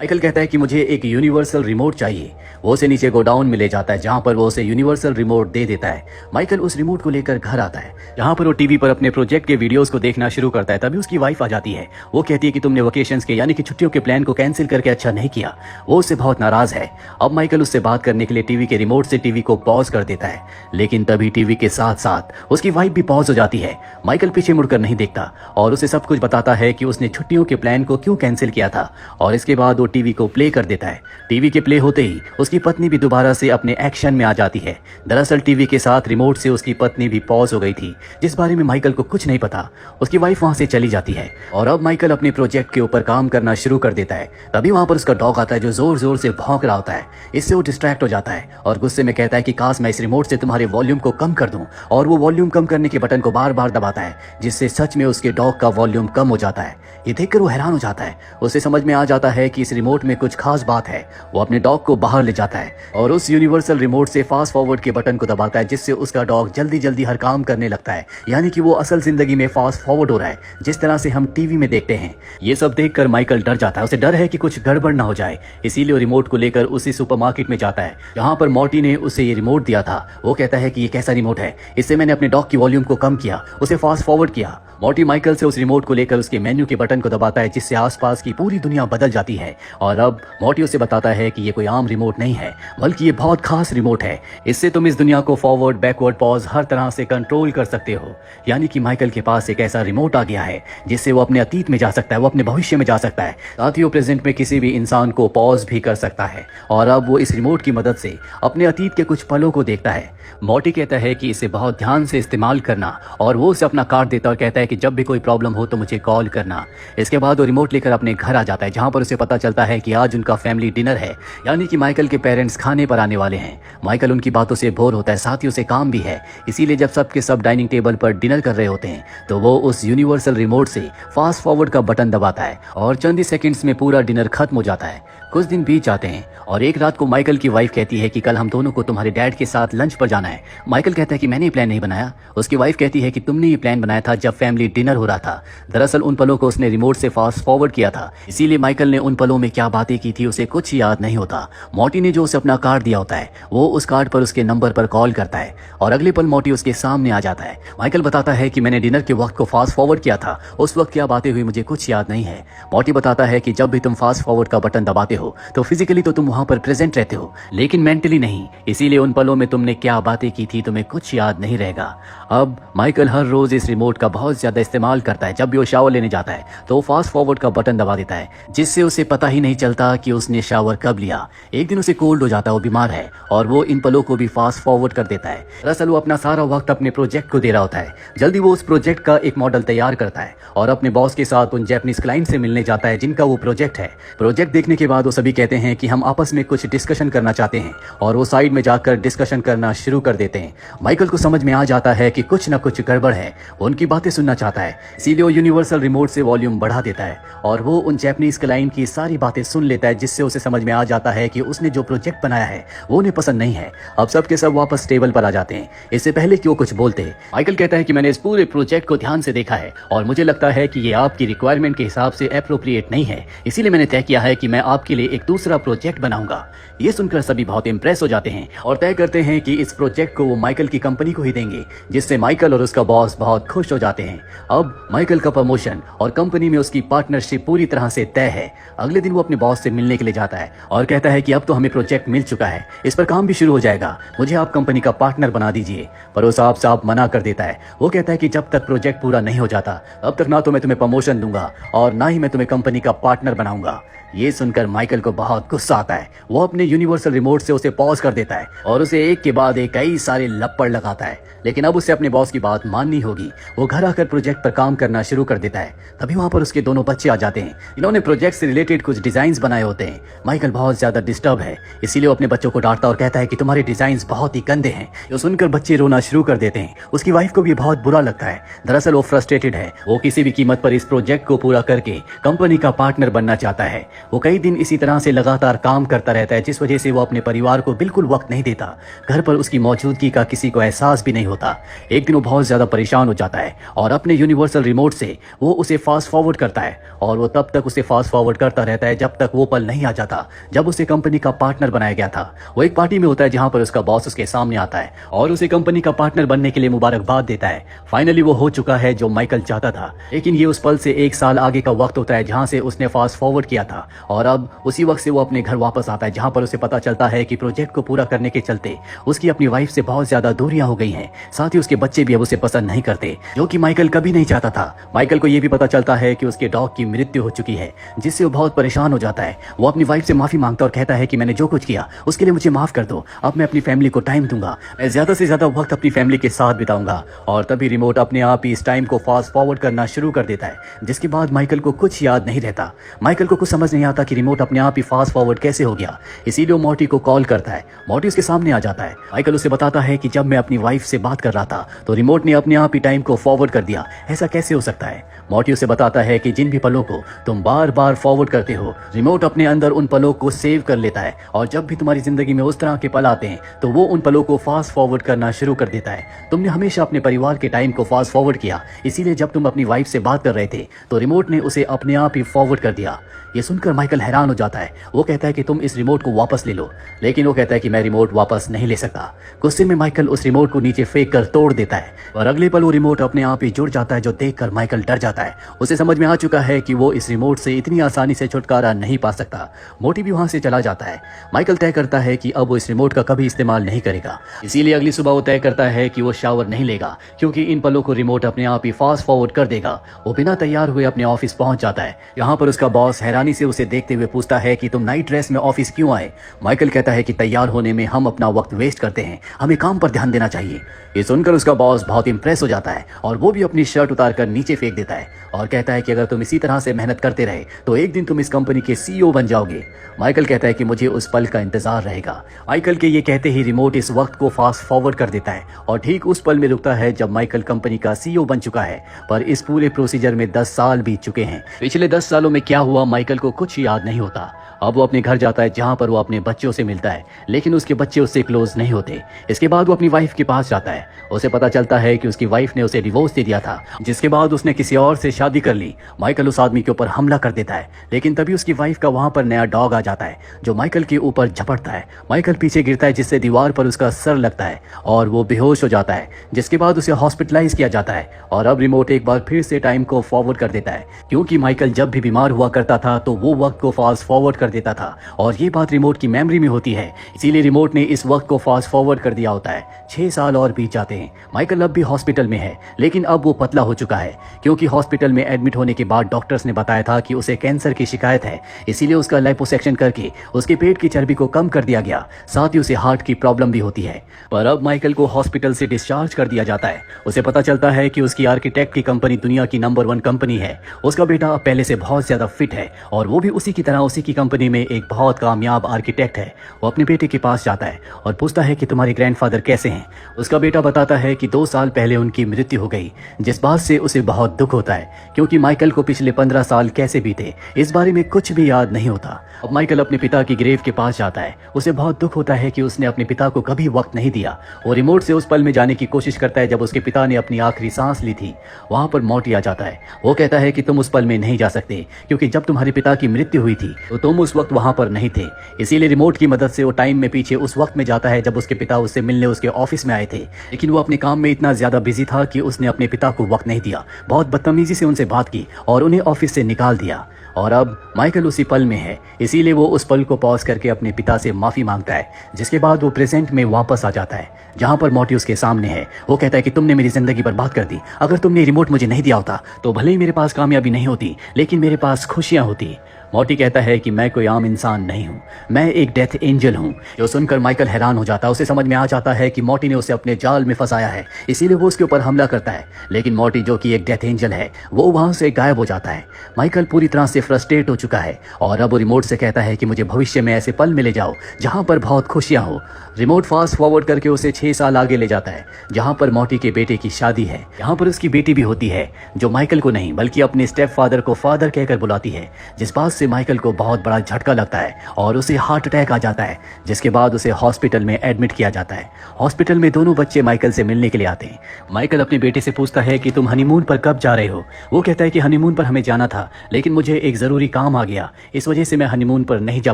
Michael कहता है कि मुझे एक यूनिवर्सल रिमोट चाहिए। वो उसे नीचे गोडाउन में ले जाता है जहाँ पर वो उसे यूनिवर्सल रिमोट दे देता है। माइकल उस रिमोट को लेकर घर आता है जहाँ पर वो टीवी पर अपने प्रोजेक्ट के वीडियोस को देखना शुरू करता है। तभी उसकी वाइफ आ जाती है। वो कहती है कि तुमने वेकेशंस के यानी कि छुट्टियों के प्लान को कैंसिल करके अच्छा नहीं किया। वो उससे बहुत नाराज है। अब माइकल उससे बात करने के लिए टीवी के रिमोट से टीवी को पॉज कर देता है, लेकिन तभी टीवी के साथ साथ उसकी वाइफ भी पॉज हो जाती है। माइकल पीछे मुड़कर नहीं देखता और उसे सब कुछ बताता है कि उसने छुट्टियों के प्लान को क्यों कैंसिल किया था, और इसके बाद वो टीवी को प्ले कर देता है। टीवी के प्ले होते ही उसकी पत्नी भी दोबारा से अपने एक्शन में आ जाती है। दरअसल टीवी के साथ रिमोट से उसकी पत्नी भी पॉज हो गई थी, जिस बारे में माइकल को कुछ नहीं पता। उसकी वाइफ वहां से चली जाती है और अब माइकल अपने प्रोजेक्ट के ऊपर काम करना शुरू कर देता है। तभी वहां पर उसका डॉग आता है जो जोर जोर से भौंक रहा होता है। इससे वो डिस्ट्रैक्ट हो जाता है और गुस्से में कहता है कि काश मैं इस रिमोट से तुम्हारे वॉल्यूम को कम कर दूं, और वो वॉल्यूम कम करने के बटन को बार बार दबाता है, जिससे सच में उसके डॉग का वॉल्यूम कम हो जाता है। ये देखकर वो हैरान हो जाता है। उसे समझ में आ जाता है कि इस रिमोट में कुछ खास बात है। वो अपने डॉग को बाहर ले जाता है और उस यूनिवर्सल रिमोट से फास्ट फॉरवर्ड के बटन को दबाता है, जिससे उसका डॉग जल्दी जल्दी हर काम करने लगता है। यानी कि वो असल जिंदगी में फास्ट फॉरवर्ड हो रहा है, जिस तरह से हम टीवी में देखते हैं। ये सब देखकर माइकल डर जाता है। उसे डर है कि कुछ गड़बड़ ना हो जाए, इसीलिए वो रिमोट को लेकर उसी सुपरमार्केट में जाता है जहाँ पर मॉर्टी ने उसे ये रिमोट दिया था। वो कहता है कि ये कैसा रिमोट है, इससे मैंने अपने डॉग की वॉल्यूम को कम किया, उसे फास्ट फॉरवर्ड किया। मॉर्टी माइकल से उस रिमोट को लेकर उसके मेन्यू के बटन को दबाता है, जिससे आसपास की पूरी दुनिया बदल जाती है। और अब मॉर्टी उसे बताता है कि ये कोई आम रिमोट नहीं है, बल्कि ये बहुत खास रिमोट है। इससे तुम इस दुनिया को फॉरवर्ड, बैकवर्ड, पॉज हर तरह से कंट्रोल कर सकते हो। यानी कि माइकल के पास एक ऐसा रिमोट आ गया है जिससे वो अपने अतीत में जा सकता है, वो अपने भविष्य में जा सकता है, साथ ही वो प्रेजेंट में किसी भी इंसान को पॉज भी कर सकता है। और अब वो इस रिमोट की मदद से अपने अतीत के कुछ पलों को देखता है। मॉर्टी कहता है कि इसे बहुत ध्यान से इस्तेमाल करना, और वो उसे अपना कार्ड देता है और कहता है कि जब भी कोई प्रॉब्लम हो तो मुझे कॉल करना। इसके बाद वो रिमोट लेकर अपने घर आ जाता है जहाँ पर उसे पता चलता है कि आज उनका फैमिली डिनर है, यानी कि माइकल के पेरेंट्स खाने पर आने वाले हैं। माइकल उनकी बातों से बोर होता है, साथ ही उसे काम भी है। इसीलिए जब सब के सब डाइनिंग टेबल पर डिनर कर रहे होते हैं तो वो उस यूनिवर्सल रिमोट से फास्ट फॉरवर्ड का बटन दबाता है और चंद ही सेकंड्स में पूरा डिनर खत्म हो जाता है। कुछ दिन बीत जाते हैं और एक रात को माइकल की वाइफ कहती है कि कल हम दोनों को तुम्हारे डैड के साथ लंच पर जाना है। माइकल कहता है कि मैंने ये प्लान नहीं बनाया। उसकी वाइफ कहती है कि तुमने ये प्लान बनाया था जब फैमिली डिनर हो रहा था। दरअसल उन पलों को उसने रिमोट से फास्ट फॉरवर्ड किया था, इसीलिए माइकल ने उन पलों में क्या बातें की थी उसे कुछ याद नहीं होता। मॉर्टी ने जो उसे अपना कार्ड दिया होता है वो उस कार्ड पर उसके नंबर पर कॉल करता है और अगले पल मॉर्टी उसके सामने आ जाता है। माइकल बताता है कि मैंने डिनर के वक्त को फास्ट फॉरवर्ड किया था, उस वक्त क्या बातें हुई मुझे कुछ याद नहीं है। मॉर्टी बताता है कि जब भी तुम फास्ट फॉरवर्ड का बटन दबाते हो तो फिजिकली तो तुम वहां पर प्रेजेंट रहते हो, लेकिन मेंटली नहीं, इसीलिए उन पलों में तुमने क्या बातें की थी तुम्हें कुछ याद नहीं रहेगा। अब माइकल हर रोज इस रिमोट का बहुत ज्यादा इस्तेमाल करता है। जब भी वो शावर लेने जाता है तो वो फास्ट फॉरवर्ड का बटन दबा देता है, जिससे उसे पता ही नहीं चलता कि उसने शावर कब लिया। एक दिन उसे कोल्ड हो जाता है, वो बीमार है और वो इन पलों को भी फास्ट फॉरवर्ड कर देता है। दरअसल वो अपना सारा वक्त अपने प्रोजेक्ट को दे रहा होता है। जल्दी वो उस प्रोजेक्ट का एक मॉडल तैयार करता है और अपने बॉस के साथ उन जापानीज क्लाइंट से मिलने जाता है जिनका वो प्रोजेक्ट है। प्रोजेक्ट देखने के बाद वो सभी कहते हैं कि हम आपस में कुछ डिस्कशन करना चाहते हैं और वो साइड में जाकर डिस्कशन करना शुरू कर देते हैं। माइकल को समझ में आ जाता है कि कुछ न कुछ गड़बड़ है, वो उनकी बातें सुनना चाहता है, इसीलिए वो यूनिवर्सल रिमोट से वॉल्यूम बढ़ा देता है और वो उन जापानीज क्लाइंट की सारी बातें सुन लेता है, जिससे उसे समझ में आ जाता है कि उसने जो प्रोजेक्ट बनाया है वो उन्हें पसंद नहीं है। अब सब के सब वापस टेबल पर आ जाते हैं। इससे पहले कि वो कुछ बोलते माइकल कहता है कि मैंने इस पूरे प्रोजेक्ट को ध्यान से देखा है और मुझे लगता है कि ये आपकी रिक्वायरमेंट के हिसाब से एप्रोप्रिएट नहीं है, इसीलिए मैंने तय किया है कि मैं आपके लिए एक दूसरा प्रोजेक्ट बनाऊंगा। ये सुनकर सभी बहुत इंप्रेस हो जाते हैं और तय करते हैं कि इस प्रोजेक्ट को वो माइकल की कंपनी को ही देंगे, जिससे माइकल और उसका बॉस बहुत खुश हो जाते हैं। अब माइकल का प्रमोशन और कंपनी में उसकी पार्टनरशिप पूरी तरह से तय है। अगले दिन वो अपने बॉस से मिलने के लिए जाता है और कहता है कि अब तो हमें प्रोजेक्ट मिल चुका है, इस पर काम भी शुरू हो जाएगा, मुझे आप कंपनी का पार्टनर बना दीजिए। पर वो साफ साफ मना कर देता है। वो कहता है कि जब तक प्रोजेक्ट पूरा नहीं हो जाता तब तक ना तो मैं तुम्हें प्रमोशन दूंगा और ना ही मैं तुम्हें कंपनी का पार्टनर बनाऊंगा। ये सुनकर माइकल को बहुत गुस्सा आता है। वो अपने यूनिवर्सल रिमोट से उसे पॉज कर देता है और उसे एक के बाद एक कई सारे लपड़ लगाता है, लेकिन अब उसे अपने बॉस की बात माननी होगी। वो घर आकर प्रोजेक्ट पर काम करना शुरू कर देता है। तभी वहां पर उसके दोनों बच्चे आ जाते हैं, इन्होंने प्रोजेक्ट से रिलेटेड कुछ डिजाइन बनाए होते हैं। माइकल बहुत ज्यादा डिस्टर्ब है, इसीलिए वो अपने बच्चों को डांटता और कहता है कि तुम्हारे डिजाइन बहुत ही गंदे हैं। ये सुनकर बच्चे रोना शुरू कर देते हैं। उसकी वाइफ को भी बहुत बुरा लगता है। दरअसल वो फ्रस्ट्रेटेड है, वो किसी भी कीमत पर इस प्रोजेक्ट को पूरा करके कंपनी का पार्टनर बनना चाहता है। वो कई दिन इसी तरह से लगातार काम करता रहता है, जिस वजह से वो अपने परिवार को बिल्कुल वक्त नहीं देता। घर पर उसकी मौजूदगी का किसी को एहसास भी नहीं होता। एक दिन वो बहुत ज़्यादा परेशान हो जाता है और अपने यूनिवर्सल रिमोट से वो उसे फास्ट फॉरवर्ड करता है और वो तब तक उसे फास्ट फॉरवर्ड करता रहता है जब तक वो पल नहीं आ जाता जब उसे कंपनी का पार्टनर बनाया गया था। वो एक पार्टी में होता है जहां पर उसका बॉस उसके सामने आता है और उसे कंपनी का पार्टनर बनने के लिए मुबारकबाद देता है। फाइनली वो हो चुका है जो माइकल चाहता था, लेकिन ये उस पल से 1 साल आगे का वक्त होता है जहां से उसने फास्ट फॉरवर्ड किया था। और अब उसी वक्त से वो अपने घर वापस आता है जहां पर उसे पता चलता है कि प्रोजेक्ट को पूरा करने के चलते उसकी अपनी वाइफ से बहुत ज्यादा दूरियां हो गई हैं। साथ ही उसके बच्चे भी अब उसे पसंद नहीं करते, जो कि माइकल कभी नहीं चाहता था। माइकल को यह भी पता चलता है कि उसके डॉग की मृत्यु हो चुकी है, जिससे वो बहुत परेशान हो जाता है। वो अपनी वाइफ से माफी मांगता और कहता है कि मैंने जो कुछ किया उसके लिए मुझे माफ कर दो, अब मैं अपनी फैमिली को टाइम दूंगा, मैं ज्यादा से ज्यादा वक्त अपनी फैमिली के साथ बिताऊंगा। और तभी रिमोट अपने आप ही इस टाइम को फास्ट फॉरवर्ड करना शुरू कर देता है, जिसके बाद माइकल को कुछ याद नहीं रहता। माइकल को कुछ समझ नहीं आता कि रिमोट अपने आप ही फास्ट फॉरवर्ड कैसे हो गया। इसीलिए वो मॉर्टी को कॉल करता है। मॉर्टी उसके सामने आ जाता है। माइकल उसे बताता है कि जब मैं अपनी वाइफ से बात कर रहा था तो रिमोट ने अपने आप ही टाइम को फॉरवर्ड कर दिया, ऐसा कैसे हो सकता है। मॉर्टी उसे बताता है कि जिन भी पलों को तुम बार बार फॉरवर्ड करते हो, रिमोट अपने अंदर उन पलों को सेव कर लेता है और जब भी तुम्हारी जिंदगी में उस तरह के पल आते हैं तो वो उन पलों को फास्ट फॉरवर्ड करना शुरू कर देता है। तुमने हमेशा अपने परिवार के टाइम को फास्ट फॉरवर्ड किया, इसीलिए जब तुम अपनी वाइफ से बात कर रहे थे तो रिमोट ने उसे अपने आप ही फॉरवर्ड कर दिया। ये सुनकर माइकल हैरान हो जाता है। वो कहता है कि तुम इस रिमोट को वापस ले लो, लेकिन वो कहता है कि मैं रिमोट वापस नहीं ले सकता। गुस्से में माइकल उस रिमोट को नीचे फेंक कर तोड़ देता है और अगले पल वो रिमोट अपने आप ही जुड़ जाता है, जो देखकर माइकल डर जाता है। उसे समझ में आ चुका है कि वो इस रिमोट से इतनी आसानी से छुटकारा नहीं पा सकता। मोटी भी वहां से चला जाता है। माइकल तय करता है कि अब वो इस रिमोट का कभी इस्तेमाल नहीं करेगा, इसीलिए अगली सुबह वो तय करता है कि वो शावर नहीं लेगा, क्योंकि इन पलों को रिमोट अपने आप ही फास्ट फॉरवर्ड कर देगा। वो बिना तैयार हुए अपने ऑफिस पहुंच जाता है। यहाँ पर उसका बॉस हैरानी से उसे देखते हुए पूछता है कि तुम नाइट ड्रेस में ऑफिस क्यों आए। माइकल कहता है कि तैयार होने में हम अपना वक्त वेस्ट करते हैं, हमें काम पर ध्यान देना चाहिए। ये सुनकर उसका बॉस बहुत इंप्रेस हो जाता है और वो भी अपनी शर्ट उतार कर नीचे फेंक देता है और कहता है कि अगर तुम इसी तरह से मेहनत करते रहे तो एक दिन तुम इस कंपनी के सीईओ बन जाओगे। माइकल कहता है कि मुझे उस पल का इंतजार रहेगा। माइकल के ये कहते ही रिमोट इस वक्त को फास्ट फॉरवर्ड कर देता है और ठीक उस पल में रुकता है जब माइकल कंपनी का सीईओ बन चुका है। पर इस पूरे प्रोसीजर में 10 साल बीत चुके हैं। पिछले 10 सालों में क्या हुआ माइकल को कुछ याद नहीं होता। अब वो अपने घर जाता है जहां पर वो अपने बच्चों से मिलता है, लेकिन उसके बच्चे उससे क्लोज नहीं होते। इसके बाद वो अपनी वाइफ के पास जाता है। उसे पता चलता है कि उसकी वाइफ ने उसे डिवोर्स दे दिया था, जिसके बाद उसने किसी और से शादी कर ली। माइकल उस आदमी के ऊपर हमला कर देता है, लेकिन तभी उसकी वाइफ का वहां पर नया डॉग आ जाता है जो माइकल के ऊपर झपटता है। माइकल पीछे गिरता है, जिससे दीवार पर उसका सर लगता है और वो बेहोश हो जाता है, जिसके बाद उसे हॉस्पिटलाइज किया जाता है। और अब रिमोट एक बार फिर से टाइम को फॉरवर्ड कर देता है, क्योंकि माइकल जब भी बीमार हुआ करता था तो वो वक्त को फास्ट फॉरवर्ड कर देता था और ये बात रिमोट की मेमोरी में होती है, इसीलिए रिमोट ने इस वक्त को फास्ट फॉरवर्ड कर दिया होता है। 6 साल और बीत जाते हैं। माइकल अब भी हॉस्पिटल में है, लेकिन अब वो पतला हो चुका है, क्योंकि हॉस्पिटल में एडमिट होने के बाद डॉक्टर्स ने बताया था कि उसे कैंसर की शिकायत है, इसीलिए उसका लाइपोसेक्शन करके उसके पेट की चर्बी को कम कर दिया गया। साथ ही उसे हार्ट की प्रॉब्लम भी होती है। पर अब माइकल को हॉस्पिटल से डिस्चार्ज कर दिया जाता है। उसे पता चलता है कि उसकी आर्किटेक्ट की कंपनी दुनिया की नंबर 1 कंपनी है। उसका बेटा अब पहले से बहुत ज्यादा फिट है और वो भी उसी की तरह उसी की कंपनी में एक बहुत कामयाब आर्किटेक्ट है। वो अपने बेटे के पास जाता है और पूछता है कि तुम्हारे ग्रैंडफादर कैसे हैं। उसका बेटा बताता है कि 2 साल पहले उनकी मृत्यु हो गई, जिस बात से उसे बहुत दुख होता है, क्योंकि माइकल को पिछले 15 साल कैसे बीते इस बारे में कुछ भी याद नहीं होता। अब माइकल अपने पिता की ग्रेव के पास जाता है। उसे बहुत दुख होता है कि उसने अपने पिता को कभी वक्त नहीं दिया। वो रिमोट से उस पल में जाने की कोशिश करता है जब उसके पिता ने अपनी आखिरी सांस ली थी। वहां पर मॉर्टी आ जाता है। वो कहता है कि तुम उस पल में नहीं जा सकते, क्योंकि जब तुम्हारे पिता की मृत्यु हुई थी तो तुम उस वक्त वहां पर नहीं थे। इसीलिए रिमोट की मदद से वो टाइम में पीछे उस वक्त में जाता है जब उसके पिता उससे मिलने उसके ऑफिस में आए थे, लेकिन वो अपने काम में इतना ज्यादा बिजी था कि उसने अपने पिता को वक्त नहीं दिया। बहुत बदतमीजी से उनसे बात की और उन्हें ऑफिस से निकाल दिया। और अब माइकल उसी पल में है, इसीलिए वो उस पल को पॉज करके अपने पिता से माफी मांगता है, जिसके बाद वो प्रेजेंट में वापस आ जाता है जहां पर मॉर्टी उसके सामने है। वो कहता है कि तुमने मेरी जिंदगी बर्बाद कर दी। अगर तुमने रिमोट मुझे नहीं दिया होता तो भले ही मेरे पास कामयाबी नहीं होती, लेकिन मेरे पास खुशियां होती। मॉर्टी कहता है कि मैं कोई आम इंसान नहीं हूँ, मैं एक डेथ एंजल हूँ। जो सुनकर माइकल हैरान हो जाता है। उसे समझ में आ जाता है कि मॉर्टी ने उसे अपने जाल में फंसाया है, इसीलिए वो उसके ऊपर हमला करता है। लेकिन मॉर्टी, जो कि एक डेथ एंजल है, वो वहां से गायब हो जाता है। माइकल पूरी तरह से फ्रस्ट्रेट हो चुका है और अब वो रिमोट से कहता है कि मुझे भविष्य में ऐसे पल में ले जाओ जहां पर बहुत खुशियां हो। रिमोट फास्ट फॉरवर्ड करके उसे 6 साल आगे ले जाता है, जहां पर मॉर्टी के बेटे की शादी है। यहाँ पर उसकी बेटी भी होती है, जो माइकल को नहीं बल्कि अपने स्टेप फादर को फादर कहकर बुलाती है, जिस बात से से माइकल को बहुत बड़ा झटका लगता है और उसे हार्ट अटैक आ जाता है, जिसके बाद उसे हॉस्पिटल में एडमिट किया जाता है। हॉस्पिटल में दोनों बच्चे माइकल से मिलने के लिए आते हैं। माइकल अपने बेटे से पूछता है कि तुम हनीमून पर कब जा रहे हो। वो कहता है कि हनीमून पर हमें जाना था, लेकिन मुझे एक ज़रूरी काम आ गया, इस वजह से मैं हनीमून पर नहीं जा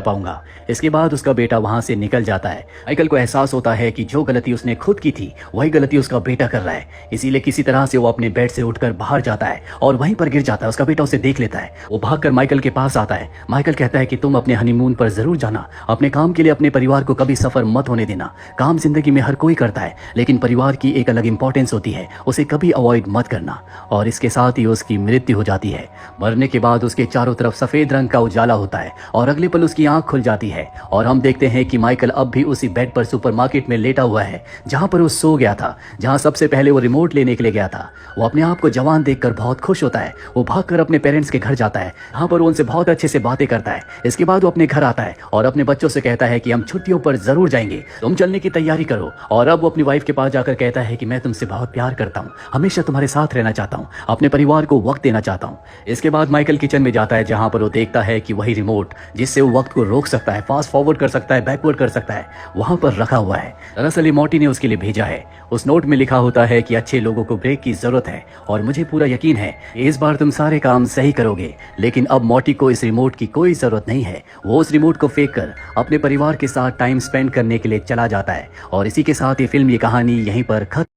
पाऊंगा। इसके बाद उसका बेटा वहां से निकल जाता है। माइकल को एहसास होता है कि जो गलती उसने खुद की थी वही गलती उसका बेटा कर रहा है, इसीलिए किसी तरह से वो अपने बेड से उठकर बाहर जाता है और वहीं पर गिर जाता है। उसका बेटा उसे देख लेता है। वो भागकर माइकल के पास आता है। माइकल कहता है कि तुम अपने हनीमून पर जरूर जाना, अपने काम के लिए अपने परिवार को कभी सफर मत होने देना। काम जिंदगी में हर कोई करता है, लेकिन परिवार की एक अलग इंपॉर्टेंस होती है, उसे कभी अवॉइड मत करना। और इसके साथ ही उसकी मृत्यु हो जाती है। मरने के बाद उसके चारों तरफ सफेद रंग का उजाला होता है और अगले पल उसकी आंख खुल जाती है और हम देखते हैं कि माइकल अब भी उसी बेड पर सुपरमार्केट में लेटा हुआ है जहां पर वो सो गया था, जहां सबसे पहले वो रिमोट लेने के लिए गया था। वो अपने आप को जवान देखकर बहुत खुश होता है। वो भागकर अपने पेरेंट्स के घर जाता है, जहां पर वो उनसे बहुत अच्छे से बातें करता है। इसके बाद वो अपने घर आता है और अपने बच्चों से कहता है कि हम छुट्टियों पर जरूर जाएंगे, तुम चलने की तैयारी करो। और अब वो अपनी वाइफ के पास जाकर कहता है कि मैं तुमसे बहुत प्यार करता हूँ, हमेशा तुम्हारे साथ रहना चाहता हूँ, अपने परिवार को वक्त देना चाहता हूँ। इसके बाद माइकल किचन में जाता है, जहां पर वो देखता है कि वही रिमोट जिससे वो वक्त को रोक सकता है, फास्ट फॉरवर्ड कर सकता है, बैकवर्ड कर सकता है, वहां पर रखा हुआ है। दरअसल ये मॉर्टी ने उसके लिए भेजा है। उस नोट में लिखा होता है कि अच्छे लोगों को ब्रेक की जरूरत है और मुझे पूरा यकीन है इस बार तुम सारे काम सही करोगे। लेकिन अब मॉर्टी को इस रिमोट की कोई जरूरत नहीं है। वो उस रिमोट को फेंक कर अपने परिवार के साथ टाइम स्पेंड करने के लिए चला जाता है। और इसी के साथ ये फिल्म, ये कहानी यहीं पर खत्म।